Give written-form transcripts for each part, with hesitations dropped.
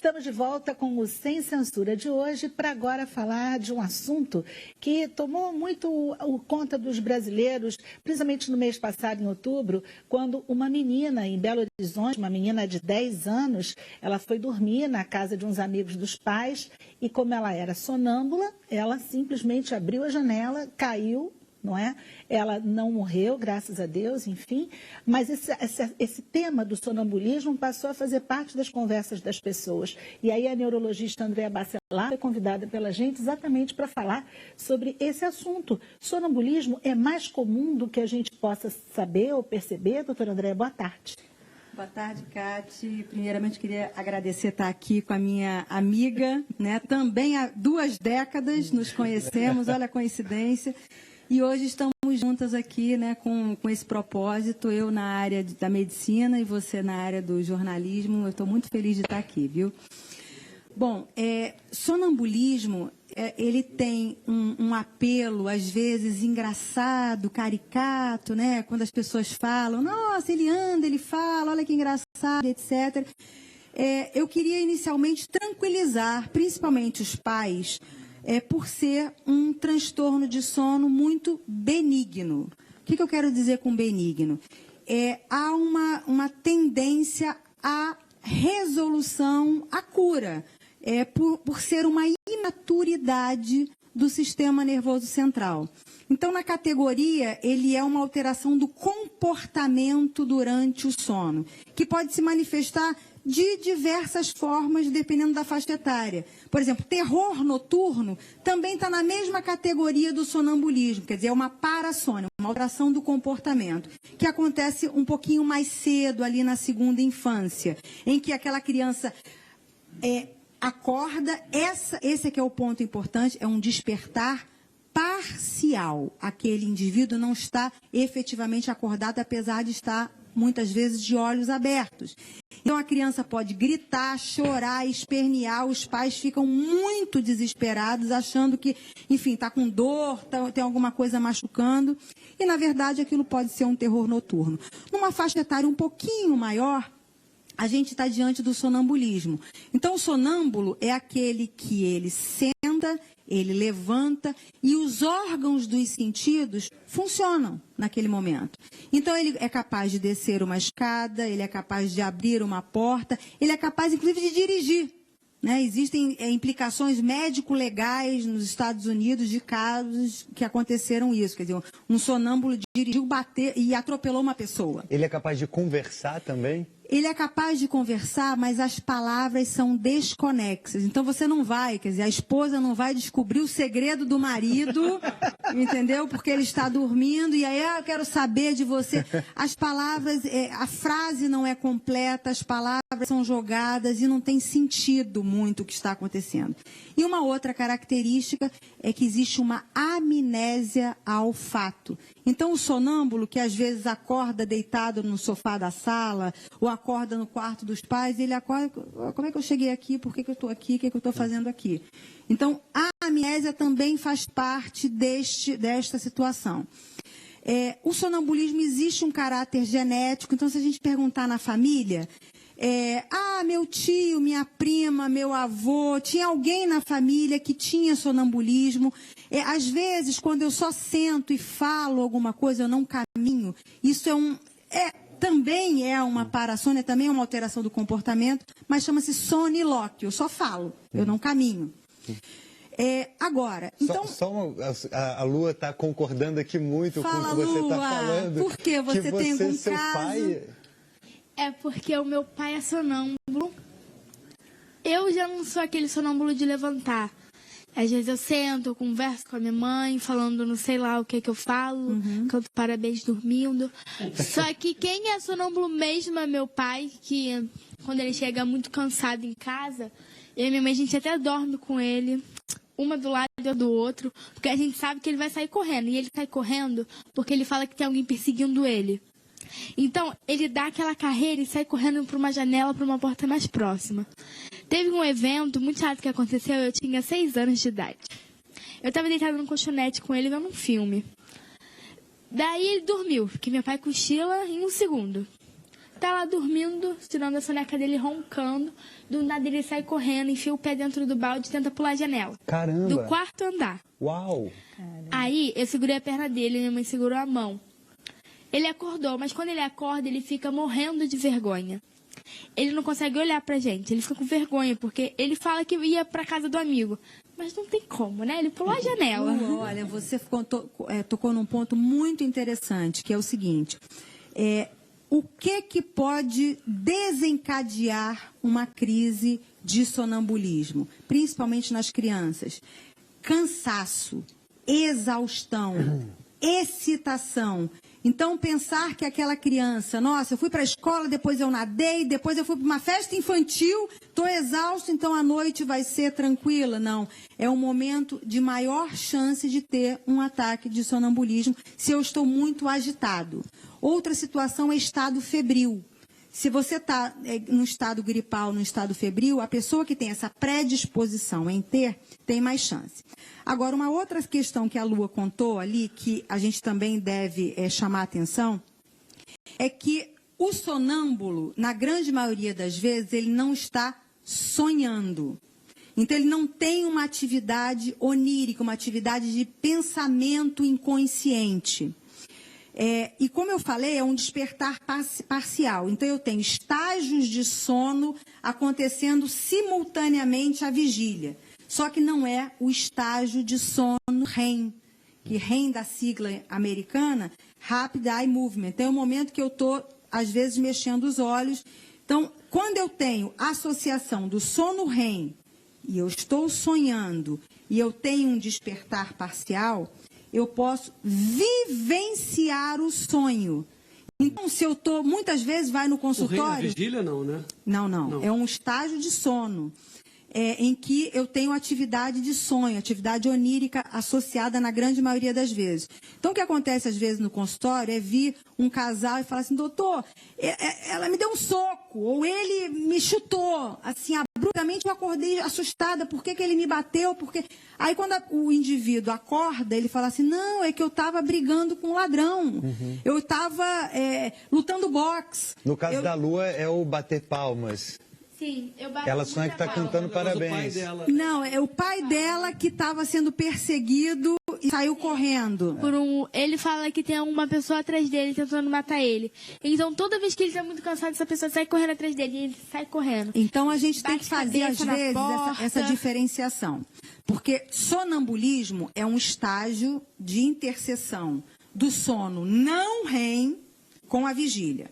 Estamos de volta com o Sem Censura de hoje para agora falar de um assunto que tomou muito conta dos brasileiros, principalmente no mês passado, em outubro, quando uma menina em Belo Horizonte, uma menina de 10 anos, ela foi dormir na casa de uns amigos dos pais e como ela era sonâmbula, ela simplesmente abriu a janela, caiu, não é? Ela não morreu, graças a Deus, enfim, mas esse tema do sonambulismo passou a fazer parte das conversas das pessoas. E aí a neurologista Andréa Bacelar foi convidada pela gente exatamente para falar sobre esse assunto. Sonambulismo é mais comum do que a gente possa saber ou perceber? Doutora Andréa, boa tarde. Boa tarde, Cate. Primeiramente, queria agradecer estar aqui com a minha amiga, né? Também há 2 décadas nos conhecemos, olha a coincidência. E hoje estamos juntas aqui, né, com esse propósito, eu na área da medicina e você na área do jornalismo. Eu estou muito feliz de estar aqui, viu? Bom, sonambulismo, ele tem um apelo, às vezes, engraçado, caricato, né? Quando as pessoas falam, nossa, ele anda, ele fala, olha que engraçado, etc. Eu queria inicialmente tranquilizar, principalmente os pais, por ser um transtorno de sono muito benigno. O que eu quero dizer com benigno? Há uma tendência à resolução, à cura, por ser uma imaturidade do sistema nervoso central. Então, na categoria, ele é uma alteração do comportamento durante o sono, que pode se manifestar de diversas formas, dependendo da faixa etária. Por exemplo, terror noturno também está na mesma categoria do sonambulismo, quer dizer, é uma parassônia, uma alteração do comportamento, que acontece um pouquinho mais cedo, ali na segunda infância, em que aquela criança acorda, esse é que é o ponto importante, é um despertar parcial. Aquele indivíduo não está efetivamente acordado, apesar de estar muitas vezes de olhos abertos. Então a criança pode gritar, chorar, espernear, os pais ficam muito desesperados, achando que, enfim, está com dor, tem alguma coisa machucando, e na verdade aquilo pode ser um terror noturno. Numa faixa etária um pouquinho maior, a gente está diante do sonambulismo. Então o sonâmbulo é aquele que ele senta, ele levanta e os órgãos dos sentidos funcionam naquele momento. Então, ele é capaz de descer uma escada, ele é capaz de abrir uma porta, ele é capaz, inclusive, de dirigir. Né? Existem implicações médico-legais nos Estados Unidos de casos que aconteceram isso. Quer dizer, um sonâmbulo dirigiu, bateu e atropelou uma pessoa. Ele é capaz de conversar também? Ele é capaz de conversar, mas as palavras são desconexas. Então você não vai, quer dizer, a esposa não vai descobrir o segredo do marido, entendeu? Porque ele está dormindo e aí eu quero saber de você. As palavras, a frase não é completa, as palavras são jogadas e não tem sentido muito o que está acontecendo. E uma outra característica é que existe uma amnésia ao fato. Então o sonâmbulo, que às vezes acorda deitado no sofá da sala ou acorda no quarto dos pais, ele acorda, como é que eu cheguei aqui, por que eu estou aqui, o que eu estou fazendo aqui? Então, a amnésia também faz parte desta situação. O sonambulismo existe um caráter genético, então se a gente perguntar na família, meu tio, minha prima, meu avô, tinha alguém na família que tinha sonambulismo. Às vezes, quando eu só sento e falo alguma coisa, eu não caminho, isso também é uma parassônia, também é uma alteração do comportamento, mas chama-se sonilóquio. Eu só falo, eu não caminho. Agora, então... A Lua está concordando aqui muito com o que você está falando. Por que você tem algum seu caso? Pai... É porque o meu pai é sonâmbulo. Eu já não sou aquele sonâmbulo de levantar. Às vezes eu sento, eu converso com a minha mãe, falando não sei lá o que eu falo, canto parabéns dormindo. Só que quem é sonâmbulo mesmo é meu pai, que quando ele chega muito cansado em casa, eu e minha mãe, a gente até dorme com ele, uma do lado e do outro, porque a gente sabe que ele vai sair correndo. E ele sai correndo porque ele fala que tem alguém perseguindo ele. Então, ele dá aquela carreira e sai correndo para uma janela, para uma porta mais próxima. Teve um evento muito chato que aconteceu, eu tinha 6 anos de idade. Eu estava deitada num colchonete com ele vendo um filme. Daí ele dormiu, porque meu pai cochila em 1 segundo. tá lá dormindo, tirando a soneca dele, roncando. Do nada ele sai correndo, enfia o pé dentro do balde e tenta pular a janela. Caramba! Do quarto andar. Uau! Aí eu segurei a perna dele, minha mãe segurou a mão. Ele acordou, mas quando ele acorda, ele fica morrendo de vergonha. Ele não consegue olhar pra gente, ele fica com vergonha, porque ele fala que ia pra casa do amigo. Mas não tem como, né? Ele pulou a janela. Olha, você tocou num ponto muito interessante, que é o seguinte. O que pode desencadear uma crise de sonambulismo, principalmente nas crianças? Cansaço, exaustão, excitação. Então, pensar que aquela criança, nossa, eu fui para a escola, depois eu nadei, depois eu fui para uma festa infantil, estou exausto, então a noite vai ser tranquila. Não, é um momento de maior chance de ter um ataque de sonambulismo se eu estou muito agitado. Outra situação é estado febril. Se você está no estado gripal, no estado febril, a pessoa que tem essa predisposição em ter, tem mais chance. Agora, uma outra questão que a Lua contou ali, que a gente também deve chamar a atenção, é que o sonâmbulo, na grande maioria das vezes, ele não está sonhando. Então, ele não tem uma atividade onírica, uma atividade de pensamento inconsciente. E como eu falei, é um despertar parcial. Então, eu tenho estágios de sono acontecendo simultaneamente à vigília. Só que não é o estágio de sono REM, que REM da sigla americana, Rapid Eye Movement. É o momento que eu estou, às vezes, mexendo os olhos. Então, quando eu tenho associação do sono REM e eu estou sonhando e eu tenho um despertar parcial, eu posso vivenciar o sonho. Então, se eu estou, muitas vezes, vai no consultório... O REM na vigília, não, né? Não. É um estágio de sono. Em que eu tenho atividade de sonho, atividade onírica associada na grande maioria das vezes. Então, o que acontece às vezes no consultório é vir um casal e falar assim, doutor, ela me deu um soco, ou ele me chutou, assim, abruptamente eu acordei assustada, por que ele me bateu? Porque... Aí, quando o indivíduo acorda, ele fala assim, não, é que eu estava brigando com um ladrão, eu estava lutando boxe. No caso da Lua, é o bater palmas. Sim, eu bato. Ela sonha que está cantando parabéns. Não, é o pai dela que estava sendo perseguido e saiu correndo. Ele fala que tem uma pessoa atrás dele tentando matar ele. Então, toda vez que ele está muito cansado, essa pessoa sai correndo atrás dele e ele sai correndo. Então, a gente tem que fazer, às vezes, essa diferenciação. Porque sonambulismo é um estágio de interseção do sono não REM com a vigília.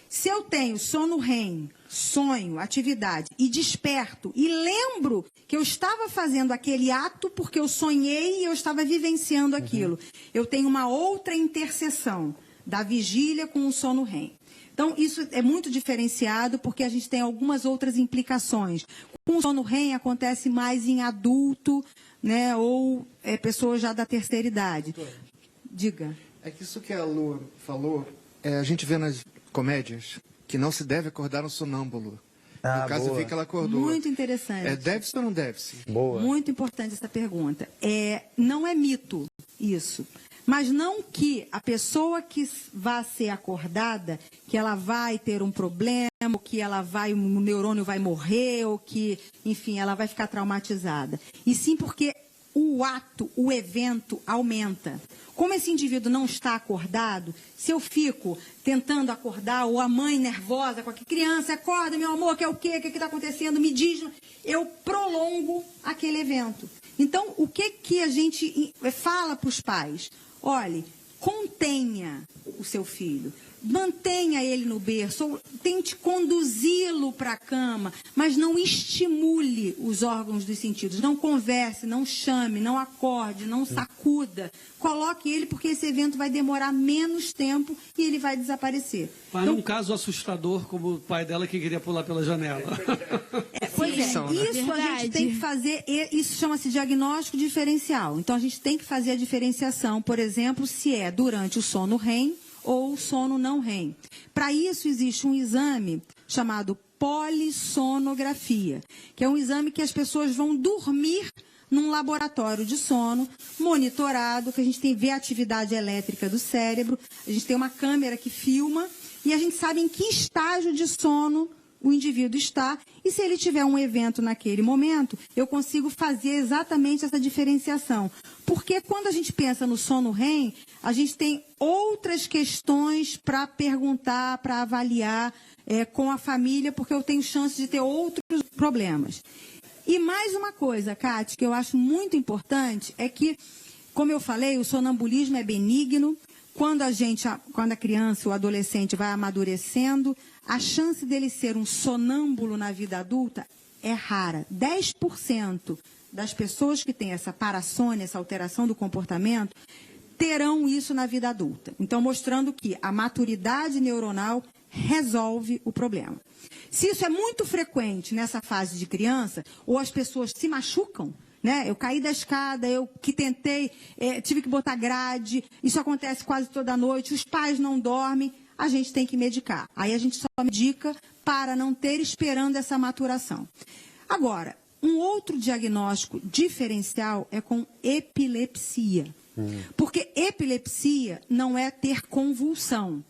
Se eu tenho sono REM, sonho, atividade, e desperto, e lembro que eu estava fazendo aquele ato porque eu sonhei e eu estava vivenciando aquilo, eu tenho uma outra interseção da vigília com o sono REM. Então, isso é muito diferenciado porque a gente tem algumas outras implicações. Com o sono REM acontece mais em adulto, né, ou pessoas já da terceira idade. Diga. É que isso que a Lu falou, a gente vê nas comédias que não se deve acordar um sonâmbulo. No caso, eu vi que ela acordou. Muito interessante. Deve-se ou não deve-se? Boa. Muito importante essa pergunta. Não é mito isso. Mas não que a pessoa que vai ser acordada, que ela vai ter um problema, ou que o neurônio vai morrer, ou que, enfim, ela vai ficar traumatizada. E sim porque o ato, o evento aumenta. Como esse indivíduo não está acordado, se eu fico tentando acordar, ou a mãe nervosa com a criança, acorda, meu amor, que é o quê? O que está acontecendo? Me diz. Eu prolongo aquele evento. Então, o que a gente fala para os pais? Olhe, contenha o seu filho. Mantenha ele no berço, tente conduzi-lo para a cama, mas não estimule os órgãos dos sentidos. Não converse, não chame, não acorde, não sacuda. Coloque ele porque esse evento vai demorar menos tempo e ele vai desaparecer. Mas num caso assustador, como o pai dela que queria pular pela janela. Pois é, isso a gente tem que fazer, isso chama-se diagnóstico diferencial. Então a gente tem que fazer a diferenciação, por exemplo, se é durante o sono REM ou sono não REM. Para isso existe um exame chamado polissonografia, que é um exame que as pessoas vão dormir num laboratório de sono, monitorado, que a gente vê a atividade elétrica do cérebro, a gente tem uma câmera que filma e a gente sabe em que estágio de sono o indivíduo está, e se ele tiver um evento naquele momento, eu consigo fazer exatamente essa diferenciação. Porque quando a gente pensa no sono REM, a gente tem outras questões para perguntar, para avaliar com a família, porque eu tenho chance de ter outros problemas. E mais uma coisa, Cátia, que eu acho muito importante, é que, como eu falei, o sonambulismo é benigno. Quando a criança ou adolescente vai amadurecendo, a chance dele ser um sonâmbulo na vida adulta é rara. 10% das pessoas que têm essa parassônia, essa alteração do comportamento, terão isso na vida adulta. Então, mostrando que a maturidade neuronal resolve o problema. Se isso é muito frequente nessa fase de criança, ou as pessoas se machucam, né? Eu caí da escada, eu que tentei, tive que botar grade, isso acontece quase toda noite, os pais não dormem, a gente tem que medicar. Aí a gente só medica para não ter esperando essa maturação. Agora, um outro diagnóstico diferencial é com epilepsia. Porque epilepsia não é ter convulsão.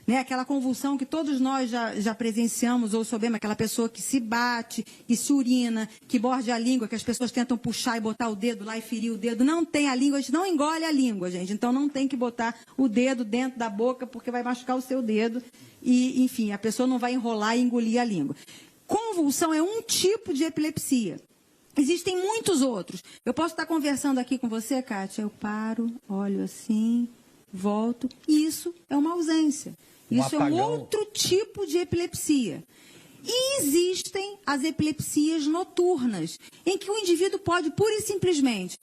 Né? Aquela convulsão que todos nós já presenciamos ou soubemos, aquela pessoa que se bate, que se urina, que morde a língua, que as pessoas tentam puxar e botar o dedo lá e ferir o dedo. Não tem a língua, a gente não engole a língua, gente. Então não tem que botar o dedo dentro da boca porque vai machucar o seu dedo e, enfim, a pessoa não vai enrolar e engolir a língua. Convulsão é um tipo de epilepsia. Existem muitos outros. Eu posso estar conversando aqui com você, Cátia, eu paro, olho assim, volto, e isso é uma ausência. Isso é um outro tipo de epilepsia. E existem as epilepsias noturnas, em que o indivíduo pode, pura e simplesmente,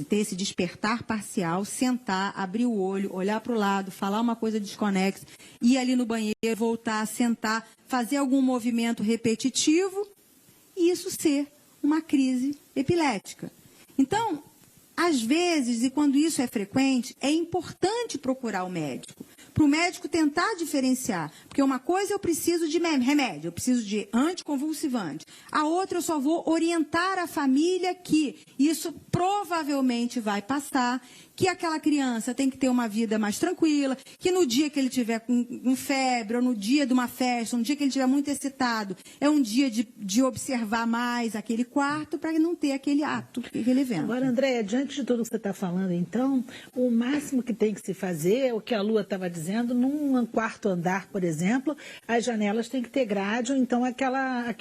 ter esse despertar parcial, sentar, abrir o olho, olhar para o lado, falar uma coisa desconexa, ir ali no banheiro, voltar, sentar, fazer algum movimento repetitivo, e isso ser uma crise epilética. Então, às vezes, e quando isso é frequente, é importante procurar o médico, para o médico tentar diferenciar. Porque uma coisa eu preciso de remédio, eu preciso de anticonvulsivante. A outra eu só vou orientar a família que isso provavelmente vai passar, que aquela criança tem que ter uma vida mais tranquila, que no dia que ele tiver com febre, ou no dia de uma festa, no dia que ele estiver muito excitado, é um dia de observar mais aquele quarto para não ter aquele ato, aquele evento. Agora, Andréia, diante de tudo que você está falando, então, o máximo que tem que se fazer, o que a Lua estava dizendo, num quarto andar, por exemplo, as janelas têm que ter grade, ou então aquela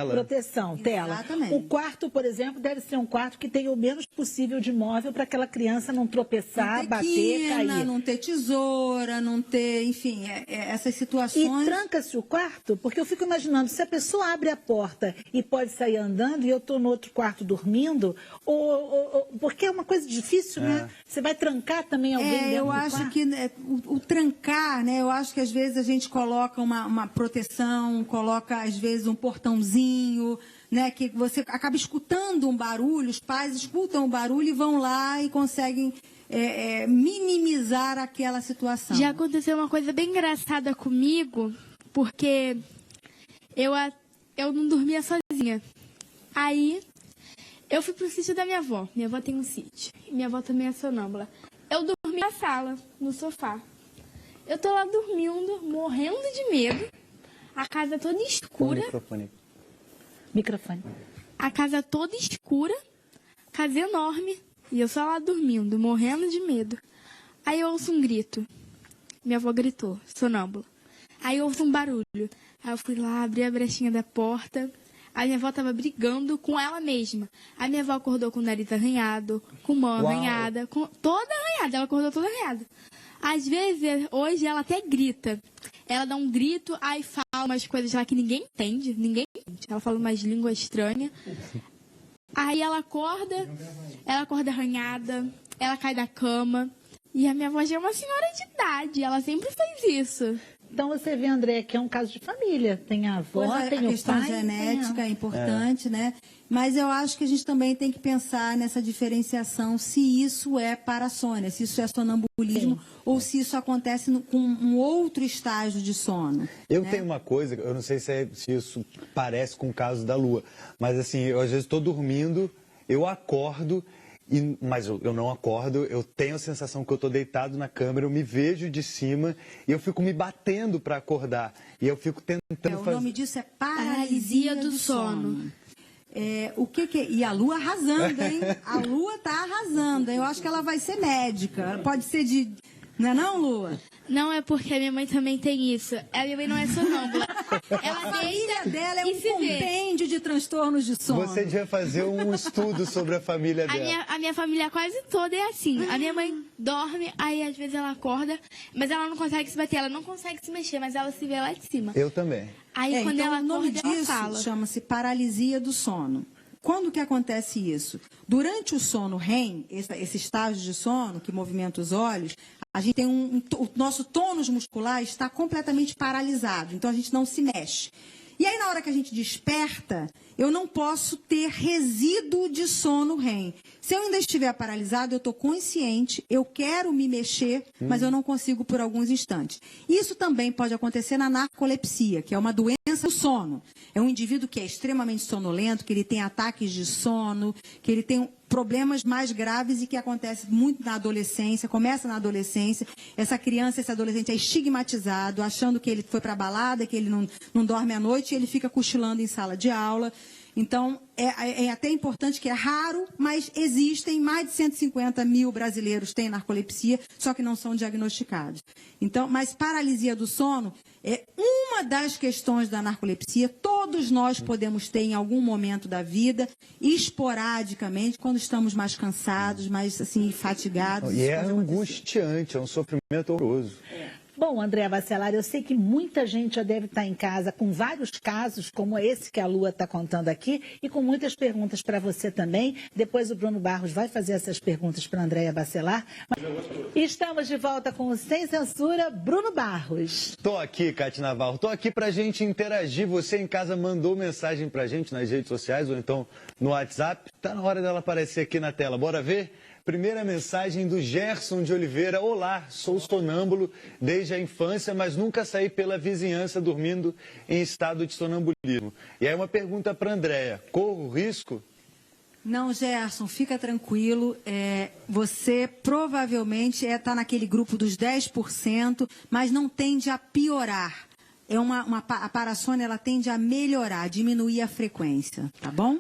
proteção, tela. Exatamente. O quarto, por exemplo, deve ser um quarto que tenha o menos possível de móvel para aquela criança não tropeçar, não ter bater, cair. Não ter tesoura, não ter, enfim, essas situações. E tranca-se o quarto? Porque eu fico imaginando, se a pessoa abre a porta e pode sair andando e eu estou no outro quarto dormindo, porque é uma coisa difícil, né? Você vai trancar também alguém dentro do quarto? Eu acho que o trancar, né? Eu acho que às vezes a gente coloca uma proteção, coloca às vezes um portãozinho, né, que você acaba escutando um barulho, os pais escutam o barulho e vão lá e conseguem minimizar aquela situação. Já aconteceu uma coisa bem engraçada comigo, porque eu não dormia sozinha. Aí eu fui pro sítio da minha avó. Minha avó tem um sítio. Minha avó também é sonâmbula. Eu dormi na sala, no sofá. Eu tô lá dormindo, morrendo de medo. A casa toda escura. Microfone. A casa toda escura, casa enorme, e eu só lá dormindo, morrendo de medo. Aí eu ouço um grito. Minha avó gritou, sonâmbula. Aí eu ouço um barulho. Aí eu fui lá, abri a brechinha da porta. A minha avó estava brigando com ela mesma. A minha avó acordou com o nariz arranhado, com mão arranhada, toda arranhada. Ela acordou toda arranhada. Às vezes, hoje, ela até grita. Ela dá um grito, aí fala umas coisas lá que ninguém entende. Ela fala umas línguas estranhas. Aí ela acorda arranhada, ela cai da cama. E a minha avó já é uma senhora de idade, ela sempre faz isso. Então você vê, André, que é um caso de família. Tem a avó, tem o pai. A questão genética é importante, né? Mas eu acho que a gente também tem que pensar nessa diferenciação, se isso é parassônia, se isso é sonambulismo, ou se isso acontece com um outro estágio de sono. Eu tenho uma coisa, eu não sei se isso parece com o caso da Lua, mas assim, eu às vezes estou dormindo, eu acordo Mas eu não acordo, eu tenho a sensação que eu estou deitado na cama, eu me vejo de cima e eu fico me batendo para acordar. E eu fico tentando fazer... O nome disso é paralisia do sono. O que é? E a Lua arrasando, hein? A Lua tá arrasando. Eu acho que ela vai ser médica. Ela pode ser de... Não é não, Lua? Não, é porque a minha mãe também tem isso. A minha mãe não é sonâmbula. A família dela é um compêndio de transtornos de sono. Você devia fazer um estudo sobre a família dela. A minha família quase toda é assim. A minha mãe dorme, aí às vezes ela acorda, mas ela não consegue se bater, ela não consegue se mexer, mas ela se vê lá de cima. Eu também. Aí quando então, ela o nome acorda, ela disso fala. chama-se paralisia do sono. Quando que acontece isso? Durante o sono REM, esse estágio de sono que movimenta os olhos, a gente tem o nosso tônus muscular está completamente paralisado, então a gente não se mexe. E aí, na hora que a gente desperta, eu não posso ter resíduo de sono REM. Se eu ainda estiver paralisado, eu estou consciente, eu quero me mexer, mas eu não consigo por alguns instantes. Isso também pode acontecer na narcolepsia, que é uma doença do sono. É um indivíduo que é extremamente sonolento, que ele tem ataques de sono, que ele tem problemas mais graves e que acontece muito na adolescência, começa na adolescência. Essa criança, esse adolescente é estigmatizado, achando que ele foi para a balada, que ele não dorme à noite e ele fica cochilando em sala de aula. Então, é até importante que é raro, mas existem mais de 150 mil brasileiros que têm narcolepsia, só que não são diagnosticados. Então, mas paralisia do sono é uma das questões da narcolepsia. Todos nós podemos ter em algum momento da vida, esporadicamente, quando estamos mais cansados, mais assim, fatigados. E é angustiante, é um sofrimento horroroso. Bom, Andréa Bacelar, eu sei que muita gente já deve estar em casa com vários casos, como esse que a Lua está contando aqui, e com muitas perguntas para você também. Depois o Bruno Barros vai fazer essas perguntas para a Andréa Bacelar. Estamos de volta com o Sem Censura, Bruno Barros. Estou aqui, Cátia Navarro, estou aqui para a gente interagir. Você em casa mandou mensagem para a gente nas redes sociais ou então no WhatsApp. Está na hora dela aparecer aqui na tela. Bora ver? Primeira mensagem do Gerson de Oliveira. Olá, sou sonâmbulo desde a infância, mas nunca saí pela vizinhança dormindo em estado de sonambulismo. E aí uma pergunta para a Andréa. Corro risco? Não, Gerson, fica tranquilo. Você provavelmente está naquele grupo dos 10%, mas não tende a piorar. A parasônia ela tende a melhorar, diminuir a frequência, tá bom?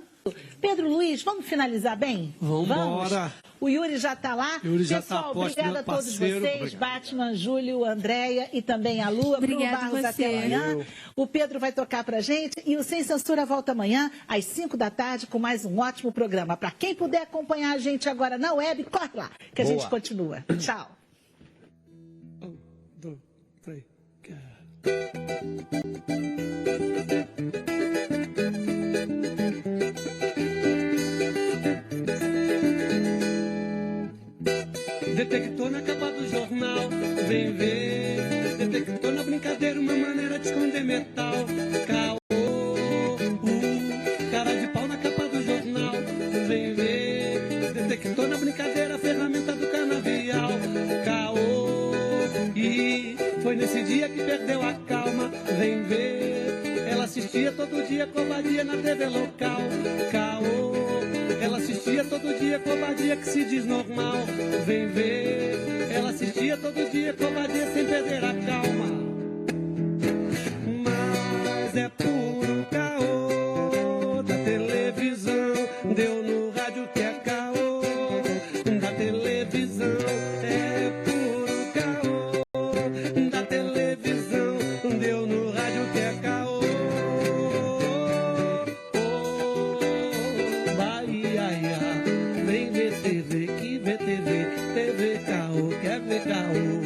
Pedro Luiz, vamos finalizar bem? Vamos embora. O Yuri já está lá. Yuri já Pessoal, tá obrigada a todos vocês. Obrigado. Batman, Júlio, Andréia e também a Lua. Bruno Barros até amanhã. O Pedro vai tocar pra gente. E o Sem Censura volta amanhã, às 5 da tarde, com mais um ótimo programa. Para quem puder acompanhar a gente agora na web, corre lá, que a gente continua. Tchau. 1, 2, 3, detectou na capa do jornal, vem ver. Detectou na brincadeira uma maneira de esconder metal. Caô, cara de pau na capa do jornal, vem ver. Detectou na brincadeira a ferramenta do canavial. Caô, e foi nesse dia que perdeu a calma, vem ver. Ela assistia todo dia covardia na TV local. Caô, ela assistia todo dia covardia que se diz normal. Vem ver, ela assistia todo dia covardia sem perder a calma. Mas é puro caô da televisão. Deu no rádio que é caô da televisão. É puro caô da televisão. Deu no rádio que é caô. Vem ver TV, que vê TV, TV caô, quer ver caô.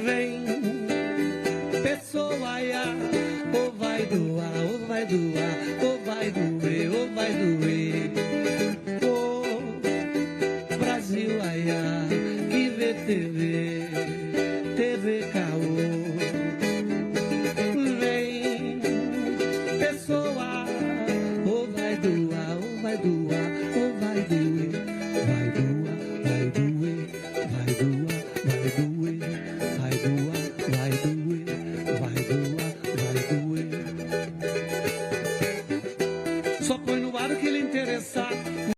Vem, pessoa, ou vai doar, ou vai doar, ou vai doer, ou vai doer. Ô, Brasil, que vê TV.